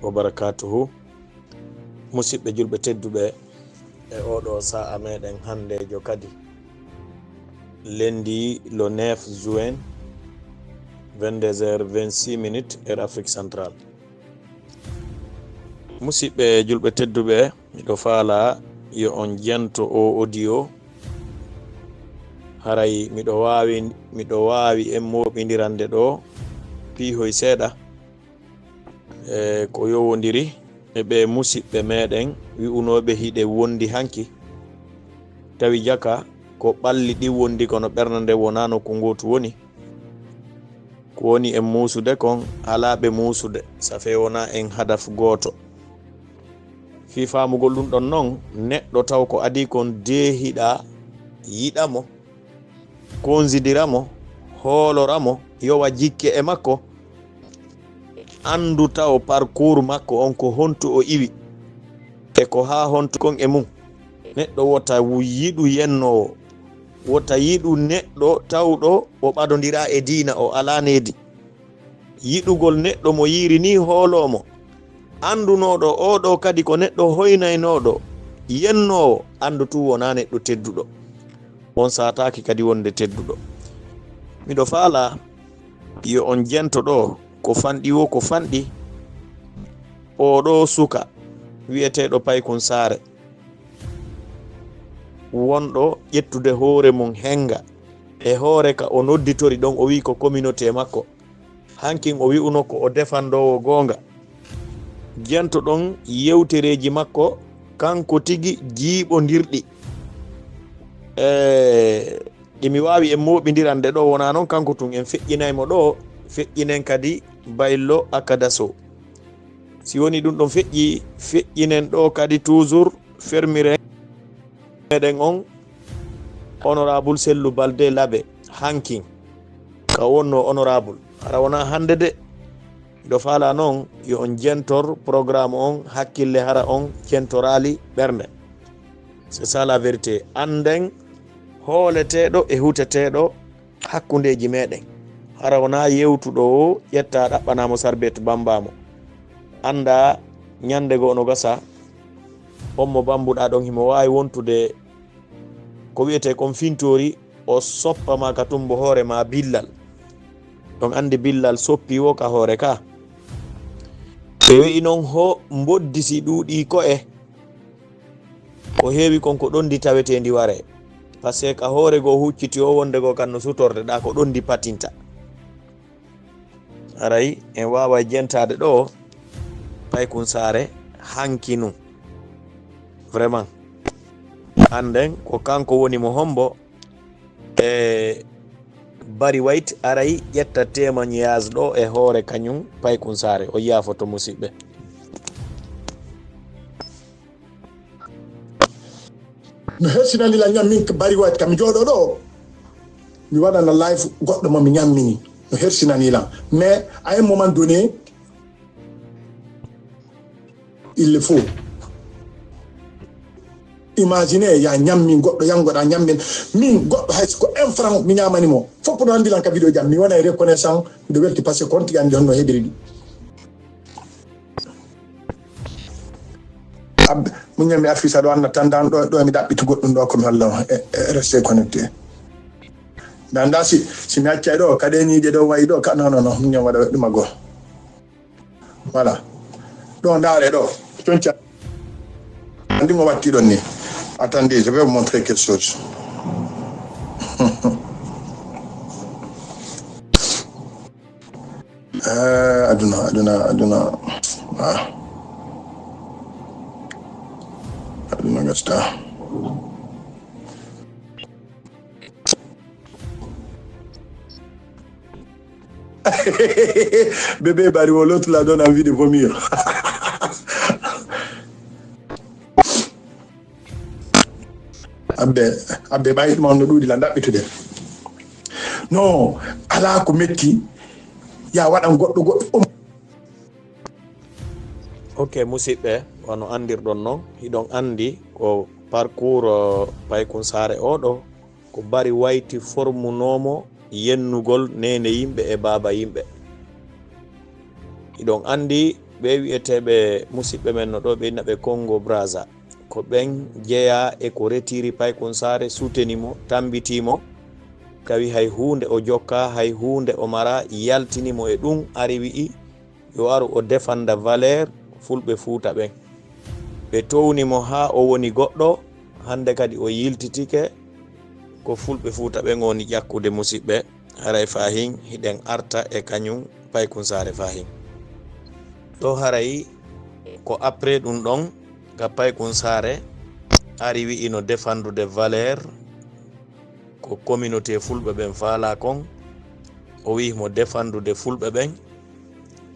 wa barakatuhu. Musidɓe julɓe tedduɓe e oɗo sa'a meɗen hande jo kadi lendi le 9 juin 22h26 heure Afrique centrale. Musidɓe julɓe tedduɓe miɗo faala yo on jento o audio haray miɗo wawi en moɓidirande ɗo pihoy seeɗa ko yowodiri e ɓe musidɓe meɗen wi'unoɓe hiɗe wondi hanki tawi jaka ko ɓalli ɗi wondi kono ɓernde nde wonano ko gotu woni ko woni en musude kon alaɓe musude safe wona en hadaf goto fi famugol ɗum ɗon noon neɗɗo taw ko adi kon dehiɗa yiɗamo konsidiramo hooloramo yowa jikke e makko andu taw parcours makko on ko hontu o iwi e ko ha hontu kon e mum neɗɗo wota yiɗu yennowo wota yiɗu neɗɗo tawɗo o ɓadodira e diina o alanedi yiɗugol neɗɗo mo yiri ni hoolomo andunoɗo oɗo kadi ko neɗɗo hoynaynoɗo yennowo andu tu wona neɗɗo tedduɗo on sataki kadi wonde tedduɗo. Miɗo faala yo on jento ɗo ko fanɗi wo ko fanɗi oɗo suka wiyeteɗo Paykun Sare wonɗo ƴettude hoore mum henga e hoore ka o nodditori ɗon o wi ko communauté makko hankin o wi'uno ko o defandowo gonga jento ɗon yewtereji makko kanko tigi jiiɓodirɗi ɗimi wawi en moɓidirande ɗo wona noon kanko tun en feƴƴinaymo ɗo feƴƴinen kadi baylo akadaso si woni ɗum ɗon feƴƴinen ɗo kadi toujours fermire meɗen on honorable Sellou Balde Labe hankin ka wonno honorable ara wona hande de ɗo faala noon yo on jentor programme on hakkille hara on centorali ɓernde c'est ça la vérité anden hooleteɗo e huteteɗo hakkudeji meɗen hara wona yewtuɗo o ƴetta ɗaɓɓanamo sarbet bambamo anda ñande go no gasa on mo bambuɗa ɗon himo wawi wontude ko wiyete kon fintori o soppama ka tumbo hoore ma billal ɗon andi billal soppi wo ka hoore ka ɓe wi'i noon ho boddisi ɗuuɗi ko'e ko heewi kon ko ɗon di tawetendi ware par ce que ka hoore go hucciti o wonde go kan no sutorde ɗa ko ɗon di patinta aray en wawa jentade ɗo Paykun Sare hankinu vraiment anden ko kanko woni mo hombo e Bari White aray ƴetta témoignage ɗo e hoore kañum Paykun Sare o yafoto musidɓe. No hersinanila ñammin Bari White kam jooɗo ɗo mi waɗana live goɗɗo mo mi ñammini no hersinanila mais à un moment donné il le faut imaginez ya ñammin goɗɗo yangoɗa ñammin min goɗɗo hayso ko 1 franc mi ñamanimo fof no andilan ka vidéo jam mi wona reconnaissant miɗo welti par ce que compte andi honno heɓiri ɗi abbe mu ñami affiche aɗo anna tan dan ɗo mi ɗaɓɓiti goɗɗum ɗo komi holla resté connecté danda si mi accay ɗo kaɗeniije ɗo wayi ɗo ka non mi ñam waɗa ɗuma goo voilà ɗo ndaare ɗo conca andi mo watti ɗon ni attendez je vais vous montrer quelque chose aduna gasta bébé Bari l'autre la donne envie de vomir abbe ɓayi ɗuma no ɗuuɗi la ɗaɓɓitude non ala ko metti ya waɗan goɗɗo ok musidɓe wano andirɗon noon hiɗon andi ko parcours Paykun Sare oɗo ko Bari White formunomo yennugol nene yimɓe e baba yimɓe. Iɗon andi ɓe wi'eteɓe musidɓe men no ɗo ɓe innaɓe Congo Brazza ko ɓen jeeya e ko retiri Paykun Sare soutenimo tambitimo kawi hay hunde o jokka hay hunde o mara yaltinimo e ɗum ari wi'i yo aru o defanda valeur fulɓe Fuuta ɓen ɓe townimo ha o woni goɗɗo hande kadi o yiltitike ko fulɓe Fuuta ɓen woni ƴakkude musidɓe haray fahin hiɗen arta e kañum Paykun Sare fahin ɗo haray ko après ɗum ɗon ga Paykun Sare ari wi'i no defandude valeur ko communauté fulɓe ɓen faala kon o wi mo defandude fulɓe ɓen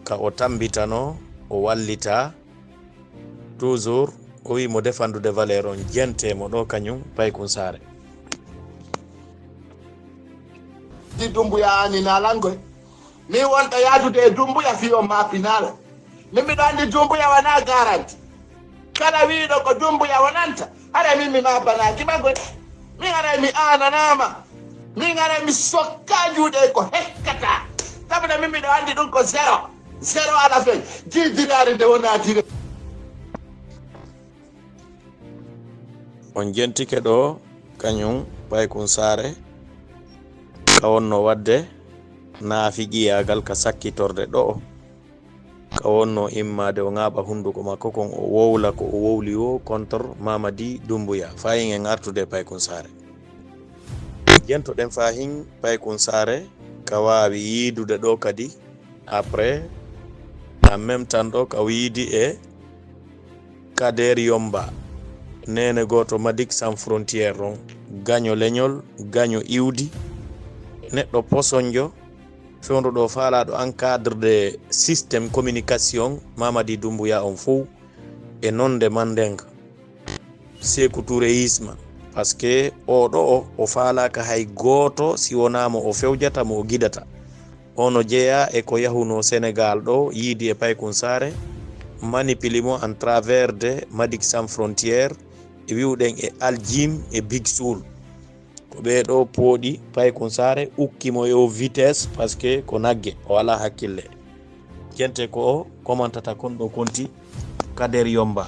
ka o tambitano o wallita toujours o wi mo defandude valeur on jentemo ɗo kañum Paykun Sare di Dumbuya ani nalangoy mi wonta yaadude e Dumbuya fi o mapinala min miɗo andi Dumbuya wona garanti kala wiiɗo ko Dumbuya wonanta hara min mi mabanaki magoy min ara mi ananama min ara mi sokka juuɗe ko hekkata sabuna min miɗo andi ɗum ko zéro ala fe jiidirare nde wonatire on jentike ɗo kañum Paykun Sare ka wonno wadde naafi ƴiyagal ka sakkitorde ɗo ka wonno immade o ŋaaɓa hunduko makko kon o wowla ko o wowli o contre Mamadi Dumbuya fayin en artude Paykun Sare jentoɗen fahin Paykun Sare ka wawi yiidude ɗo kadi après en même temps ɗo ka wiidi e Kader Yomba nene goto Madick Sans Frontiére on gaño leñol gaño iwdi neɗɗo posonjo fewnuɗo faalaɗo encadre de systéme communication Mamadi Dumbuya on fou e nonde mandenga Sékou Touré isma par ce que oɗo o faalaka hay goto si wonamo o fewjata mo o guidata ono jeeya e ko yahuno Sénégal ɗo yiidi e Paykun Sare manipuli mo en travers de Madick Sans Frontiére e wiwɗen e Aljim e Big Soul ko ɓeɗo pooɗi Paykun Sare ukkimo yo vitesse par ce que ko nagge o wala hakkille jente ko o commentata kon ɗo konti Kader Yomba.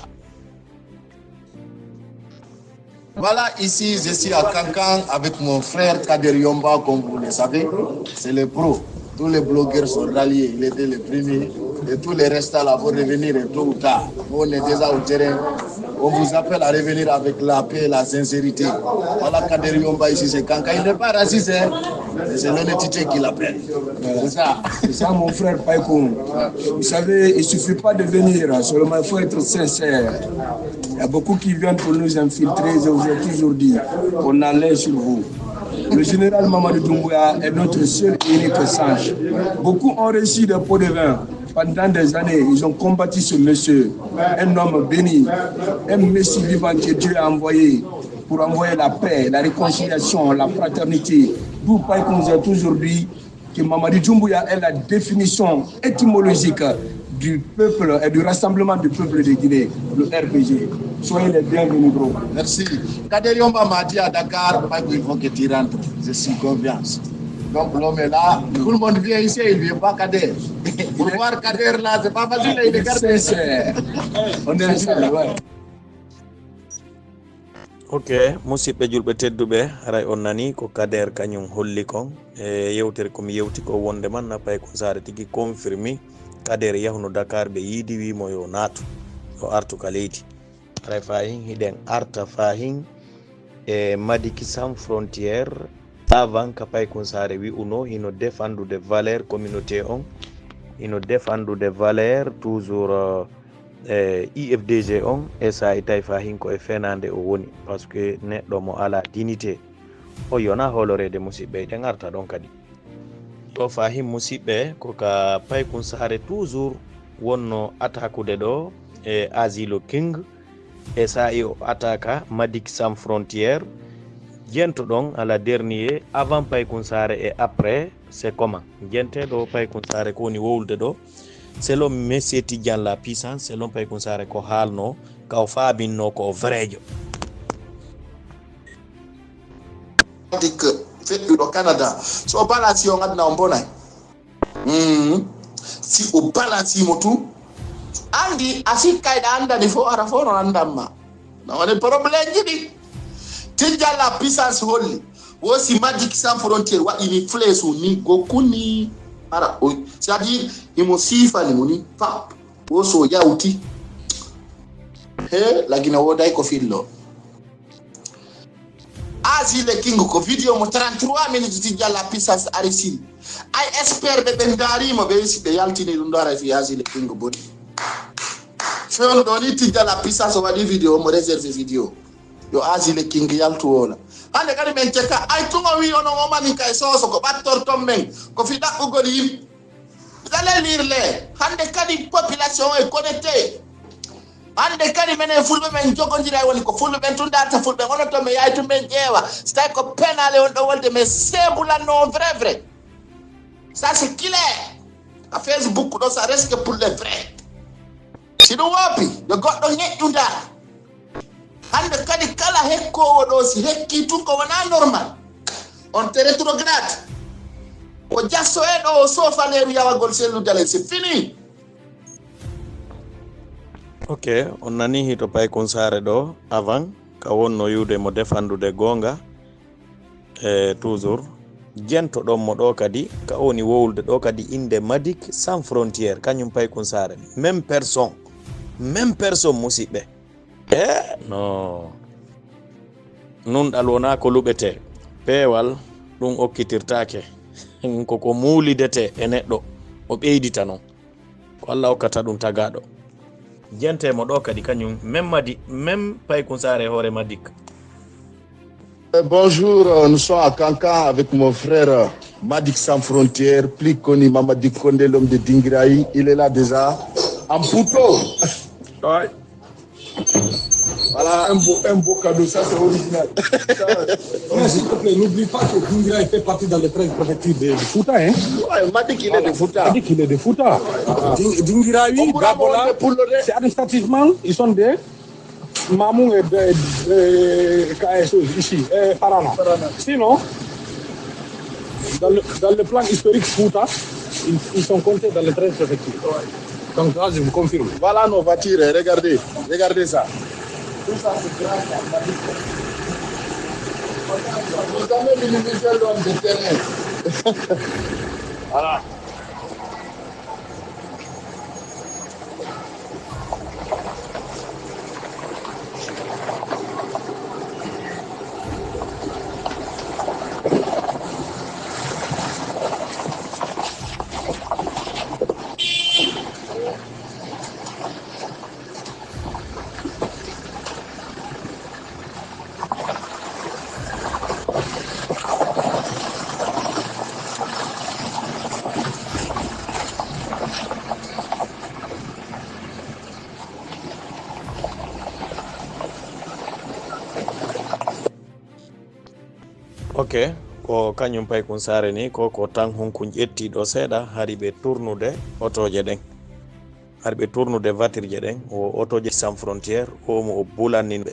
Voilà, ici je suis à Kankan avec mon frère Kader Yomba, comme vous le savez, c'est le pro. Tous les blogueurs sont ralliés, il était le premier et tous les restants là vont revenir tôt ou tard. Nous on est déjà au terrain. On vous appelle à revenir avec la paix et la sincérité. Voilà Kader Yomba ici, c'est Kankan. Il n'est pas raciste, hein? C'est l'honnêteté qui l'appelle. Voilà. C'est ça mon frère Paykun. Vous savez, il ne suffit pas de venir, seulement il faut être sincère. Il y a beaucoup qui viennent pour nous infiltrer, je vous ai toujours dit, on a l'œil sur vous. Le général Mamadi Doumbouya est notre seul et unique sage. Beaucoup ont reçu des pots de vin. Pendant des années, ils ont combattu ce monsieur, un homme béni, un messie vivant que Dieu a envoyé pour envoyer la paix, la réconciliation, la fraternité. D'où Paykun a toujours dit que Mamadi Doumbouya est la définition étymologique du peuple et du rassemblement du peuple de Guinée, le RPG. Soyez les bienvenus, bro. Merci. Kader Yomba m'a dit à Dakar, Paykun, il faut que tu rentres. Je suis confiance. Donc l'homme est là, tout le monde vient ici, il ne vient pas Kader. Pour voir Kader là, c'est pas facile, il est gardé. On est là, ouais. Ok, musidɓe julɓe tedduɓe haray on nani ko Kader kañum holli kon e yewtere komi yewti ko wonde man na Paykun Sare tigui confirmi Kader yahuno Dakar ɓe yiidi wimo yo naatu yo artu ka leydi haray fahin hiɗen arta fahin e Madick Sans Frontiére avant ka Paykun Sare wi'uno hino défendude valeur communauté on hino défendude valeur toujours IFDG on e sa tawi fahin ko e fenande o woni par ce que neɗɗo mo ala dignité o yona holorede musidɓe ɗen arta ɗon kadi ɗo fahin musidɓe ko ka Paykun Sare toujours wonno attaquude ɗo e Asilo King e sa o attaque Madick Sans Frontiére jento ɗon ala dernier avant Paykun Sare et après c'est comment jenteɗo Paykun Sare ko woni wowlude ɗo selon Monsieur Tidiane la puissance selon Paykun Sare ko haalno kaw faabinno ko vraiejo que feƴƴuɗo Canada so o balance o ganduɗa o bonay si o balancimo tout andi asikkayɗa andani fo ara fo no andanma no woni probléme jiɗi tijja la puissance holli wosi Magic Sans Frontiére waɗini flèche ni gokkuni ara c'est à dire imo sifani muni pap woso yawti he lagina woday ko fillo Asi le King ko video mo 33 minutes tijja la puissance arisil ay espère ɓe darimo ɓe si ɓe yaltini ɗum ɗo ara fi Asi le King boni fewn ɗo ni tijja la puissance waɗi vidéo mo réservé vidéo yo Asi le King yaltu wola hande kadi men cekka ay tungo wi ono o mani kay soso ko ɓattorton men ko fi ɗaɓɓugol yimɓe dale lirle hande kadi population e connecté hande kadi menen fulɓe men jogodira woni ko fulɓe ɓen tundata fulɓe onon to mi yahay to men ƴeewa so tawi ko penale on ɗo wolde mais sebulanno vrai ça c'est clair a Facebook ɗo ça reste que pour les vrais si ɗum woppi yo goɗɗo ñeƴƴuda hande kadi kala hekkowo ɗo si hekki tun ko wona normal on te rétrograde ko jasso e ɗo o sofaneru yawagol selludalen c'est fini. Ok, on nani hito pay kon sare ɗo avant ka wonno yude mo defandude gonga toujours jento ɗon mo ɗo kadi ka woni wowulde ɗo kadi inde Magic Sans Frontiére kañum pay kon sare même personne musidɓe no nun ɗal wona ko luɓete peewal ɗum okkitirtake koko muulidete e neɗɗo o ɓeydita noon ko Allah hokkata ɗum tagaɗo jentemo ɗo kadi kañum même pay kon sare hoore Magic. Bonjour, nous sommes à Cancan avec mon frère Magic Sans Frontières, plus connu Mamadi Kondé, l'homme de Dingraï. Il est là déjà en Pouto. Ouais. Voilà un beau cadeau, ça c'est original. Mais s'il te plaît, n'oublie pas que Dingraï fait partie dans les 13 préfectures de Fouta. Hein? Ouais, Magic, il est de Fouta. Magic, il est de Fouta. Dingraï, Gabola, c'est administrativement, ils sont des Mamoun et KSO ici, Parana. Sinon, dans le plan historique Fouta, ils sont comptés dans les 13 préfectures. Donc là, je vous confirme. Voilà nos voitures, regardez ça. Tout ça, c'est grâce à Magic. Vous avez minimisé l'homme de terrain. Voilà. Ok, ko kañum pay kon sare ni ko tan honko ƴettiɗo seeɗa hari ɓe tournude otoje ɗen hari ɓe tournude vatirje ɗen o otoje Sans Frontiére omo o bulanninɓe